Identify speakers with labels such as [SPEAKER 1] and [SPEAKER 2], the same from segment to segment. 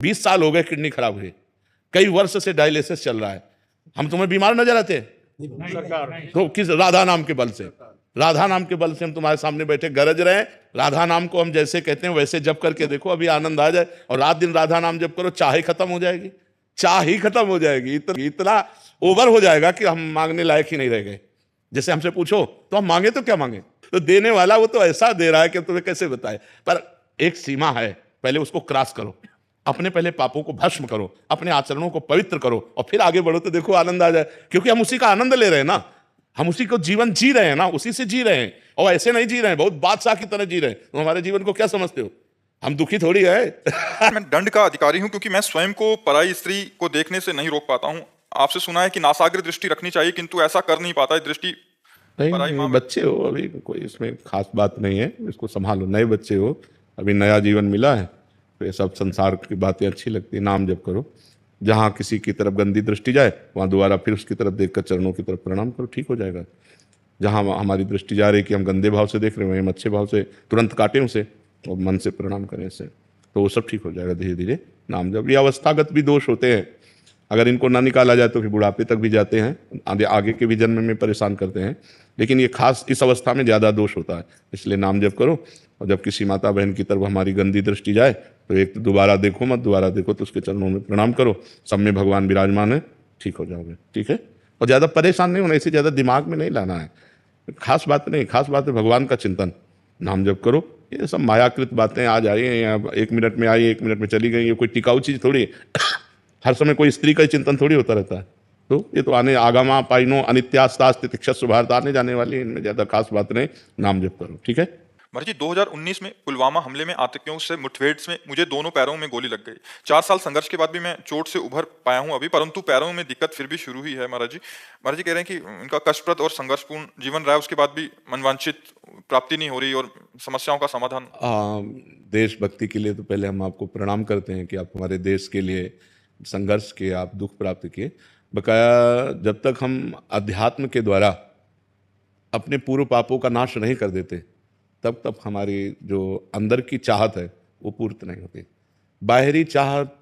[SPEAKER 1] 20 साल हो गए किडनी खराब हुई, कई वर्ष से डायलिसिस चल रहा है, हम तुम्हें बीमार नजर आते? तो किस राधा नाम के बल से, राधा नाम के बल से हम तुम्हारे सामने बैठे गरज रहे हैं। राधा नाम को हम जैसे कहते हैं वैसे जप करके देखो, अभी आनंद आ जाए। और रात दिन राधा नाम जप करो, चाह ही खत्म हो जाएगी, चाह ही खत्म हो जाएगी। इतना ओवर हो जाएगा कि हम मांगने लायक ही नहीं रह गए। जैसे हमसे पूछो तो हम मांगे तो क्या मांगे, तो देने वाला वो तो ऐसा दे रहा है कि तुम्हें कैसे बताए। पर एक सीमा है, पहले उसको क्रॉस करो, अपने पहले पापों को भस्म करो, अपने आचरणों को पवित्र करो और फिर आगे बढ़ो, तो देखो आनंद आ जाए। क्योंकि हम उसी का आनंद ले रहे हैं ना, हम उसी को जीवन जी रहे हैं ना, उसी से जी रहे हैं। और ऐसे नहीं जी रहे हैं बहुत बादशाह की तरह जी रहे हैं। तो हमारे जीवन को क्या समझते हो, हम दुखी थोड़ी है।
[SPEAKER 2] मैं दंड का अधिकारी हूं क्योंकि मैं स्वयं को पराई स्त्री को देखने से नहीं रोक पाता हूं। आपसे सुना है कि नासाग्र दृष्टि रखनी चाहिए, किंतु ऐसा कर नहीं पाता। दृष्टि पराई
[SPEAKER 1] नहीं,
[SPEAKER 2] माँ
[SPEAKER 1] बच्चे हो अभी, कोई इसमें खास बात नहीं है, इसको संभालो। नए बच्चे हो, अभी नया जीवन मिला है, तो ये सब संसार की बातें अच्छी लगती है। नाम जप करो, जहाँ किसी की तरफ गंदी दृष्टि जाए वहाँ दोबारा फिर उसकी तरफ देखकर चरणों की तरफ प्रणाम करो, ठीक हो जाएगा। जहाँ हमारी दृष्टि जा रही कि हम गंदे भाव से देख रहे हैं, वहीं हम अच्छे भाव से तुरंत काटें उसे और मन से प्रणाम करें से, तो वो सब ठीक हो जाएगा धीरे धीरे। नाम जप, ये अवस्थागत भी दोष होते हैं, अगर इनको ना निकाला जाए तो फिर बुढ़ापे तक भी जाते हैं, आगे के भी जन्म में परेशान करते हैं। लेकिन ये खास इस अवस्था में ज़्यादा दोष होता है, इसलिए नाम जप करो। और जब किसी माता बहन की तरफ हमारी गंदी दृष्टि जाए तो एक तो दोबारा देखो मत, दोबारा देखो तो उसके चरणों में प्रणाम करो, सब में भगवान विराजमान है, ठीक हो जाओगे। ठीक है, और ज़्यादा परेशान नहीं होना, इसे ज़्यादा दिमाग में नहीं लाना है, खास बात नहीं। खास बात है भगवान का चिंतन, नाम जप करो। ये सब मायाकृत बातें आज आई हैं, 1 मिनट में आई 1 मिनट में चली गई, ये कोई टिकाऊ चीज़ थोड़ी है। हर समय कोई स्त्री का चिंतन थोड़ी होता रहता है। तो ये तो आने आगामा पाइनो अनित्यास्तास्ति तिक्षस्व भारत, आने जाने वाली, इनमें ज़्यादा खास बात नहीं, नाम जप करो। ठीक है।
[SPEAKER 2] महाराज जी, 2019 में पुलवामा हमले में आतंकियों से मुठभेड़ में मुझे दोनों पैरों में गोली लग गई। 4 साल संघर्ष के बाद भी मैं चोट से उभर पाया हूं अभी, परंतु पैरों में दिक्कत फिर भी शुरू ही है। महाराज जी कह रहे हैं कि इनका कष्टप्रद और संघर्षपूर्ण जीवन रहा है, उसके बाद भी मनवांछित प्राप्ति नहीं हो रही और समस्याओं का समाधान।
[SPEAKER 1] देशभक्ति के लिए तो पहले हम आपको प्रणाम करते हैं कि आप हमारे देश के लिए संघर्ष किए, आप दुख प्राप्त किए। बकाया जब तक हम अध्यात्म के द्वारा अपने पूर्व पापों का नाश नहीं कर देते, तब तक हमारी जो अंदर की चाहत है वो पूर्त नहीं होती। बाहरी चाहत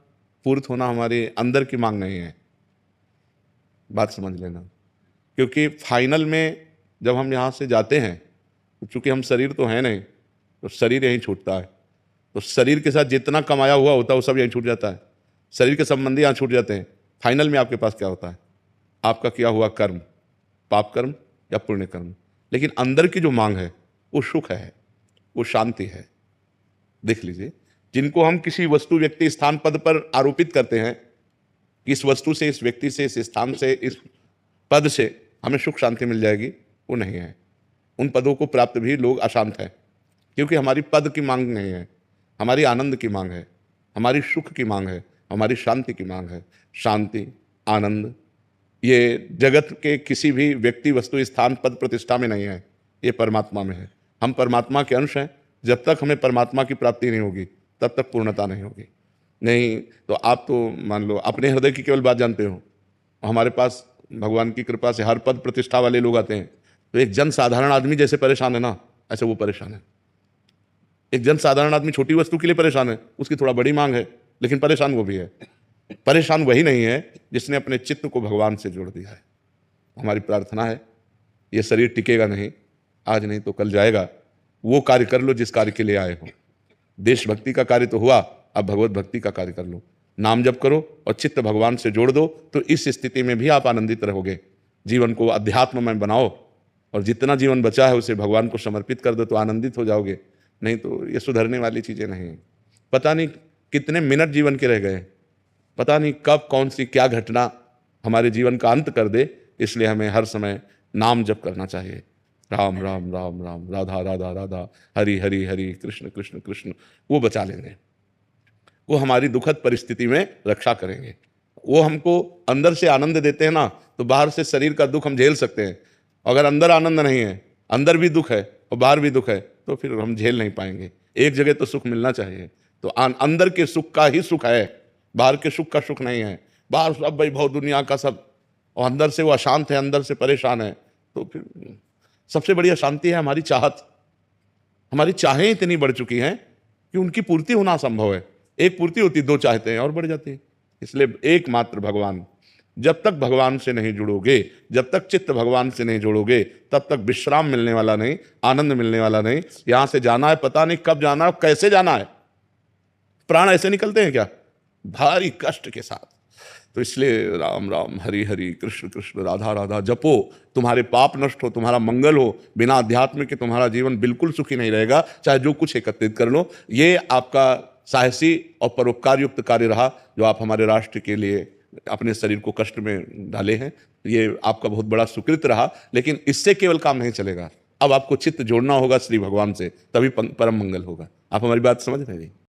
[SPEAKER 1] पूर्त होना हमारे अंदर की मांग नहीं है, बात समझ लेना। क्योंकि फाइनल में जब हम यहाँ से जाते हैं, तो चूँकि हम शरीर तो हैं नहीं, तो शरीर यहीं छूटता है। तो शरीर के साथ जितना कमाया हुआ होता है वो सब यहीं छूट जाता है, शरीर के संबंधी यहाँ छूट जाते हैं। फाइनल में आपके पास क्या होता है, आपका किया हुआ कर्म, पाप कर्म या पुण्य कर्म। लेकिन अंदर की जो मांग है वो सुख है, वो शांति है। देख लीजिए, जिनको हम किसी वस्तु व्यक्ति स्थान पद पर आरोपित करते हैं कि इस वस्तु से, इस व्यक्ति से, इस स्थान से, इस पद से हमें सुख शांति मिल जाएगी, वो नहीं है। उन पदों को प्राप्त भी लोग अशांत हैं, क्योंकि हमारी पद की मांग नहीं है, हमारी आनंद की मांग है, हमारी सुख की मांग है, हमारी शांति की मांग है। शांति, आनंद, ये जगत के किसी भी व्यक्ति वस्तु स्थान पद प्रतिष्ठा में नहीं है, ये परमात्मा में है। हम परमात्मा के अंश हैं। जब तक हमें परमात्मा की प्राप्ति नहीं होगी तब तक पूर्णता नहीं होगी। नहीं तो आप तो मान लो अपने हृदय की केवल बात जानते हो, हमारे पास भगवान की कृपा से हर पद प्रतिष्ठा वाले लोग आते हैं, तो एक जन साधारण आदमी जैसे परेशान है ना, ऐसे वो परेशान है। एक जन साधारण आदमी छोटी वस्तु के लिए परेशान है, उसकी थोड़ा बड़ी मांग है, लेकिन परेशान वो भी है। परेशान वही नहीं है जिसने अपने चित्त को भगवान से जोड़ दिया है। हमारी प्रार्थना है, ये शरीर टिकेगा नहीं, आज नहीं तो कल जाएगा, वो कार्य कर लो जिस कार्य के लिए आए हो। देशभक्ति का कार्य तो हुआ, अब भगवत भक्ति का कार्य कर लो। नाम जप करो और चित्त भगवान से जोड़ दो, तो इस स्थिति में भी आप आनंदित रहोगे। जीवन को अध्यात्म में बनाओ और जितना जीवन बचा है उसे भगवान को समर्पित कर दो, तो आनंदित हो जाओगे। नहीं तो ये सुधरने वाली चीज़ें नहीं। पता नहीं कितने मिनट जीवन के रह गए, पता नहीं कब कौन सी क्या घटना हमारे जीवन का अंत कर दे। इसलिए हमें हर समय नाम जप करना चाहिए। राम राम राम राम, राधा राधा राधा, हरि हरि हरि, कृष्ण कृष्ण कृष्ण। वो बचा लेंगे, वो हमारी दुखद परिस्थिति में रक्षा करेंगे। वो हमको अंदर से आनंद देते हैं ना, तो बाहर से शरीर का दुख हम झेल सकते हैं। अगर अंदर आनंद नहीं है, अंदर भी दुख है और बाहर भी दुख है, तो फिर हम झेल नहीं पाएंगे। एक जगह तो सुख मिलना चाहिए। तो अंदर के सुख का ही सुख है, बाहर के सुख का सुख नहीं है। बाहर सब वैभव दुनिया का सब, और अंदर से वो अशांत है, अंदर से परेशान है। तो फिर सबसे बड़ी अशांति है हमारी चाहत। हमारी चाहें इतनी बढ़ चुकी हैं कि उनकी पूर्ति होना असंभव है। एक पूर्ति होती, दो चाहते हैं और बढ़ जाती है। इसलिए एकमात्र भगवान, जब तक भगवान से नहीं जुड़ोगे, जब तक चित्त भगवान से नहीं जोड़ोगे, तब तक विश्राम मिलने वाला नहीं, आनंद मिलने वाला नहीं। यहां से जाना है, पता नहीं कब जाना है, कैसे जाना है। प्राण ऐसे निकलते हैं क्या? भारी कष्ट के साथ। तो इसलिए राम राम हरि हरि कृष्ण कृष्ण राधा राधा जपो, तुम्हारे पाप नष्ट हो, तुम्हारा मंगल हो। बिना अध्यात्म के तुम्हारा जीवन बिल्कुल सुखी नहीं रहेगा, चाहे जो कुछ एकत्रित कर लो। ये आपका साहसी और परोपकार युक्त कार्य रहा, जो आप हमारे राष्ट्र के लिए अपने शरीर को कष्ट में डाले हैं। ये आपका बहुत बड़ा सुकृत रहा, लेकिन इससे केवल काम नहीं चलेगा। अब आपको चित्त जोड़ना होगा श्री भगवान से, तभी परम मंगल होगा। आप हमारी बात समझ रहे हैं?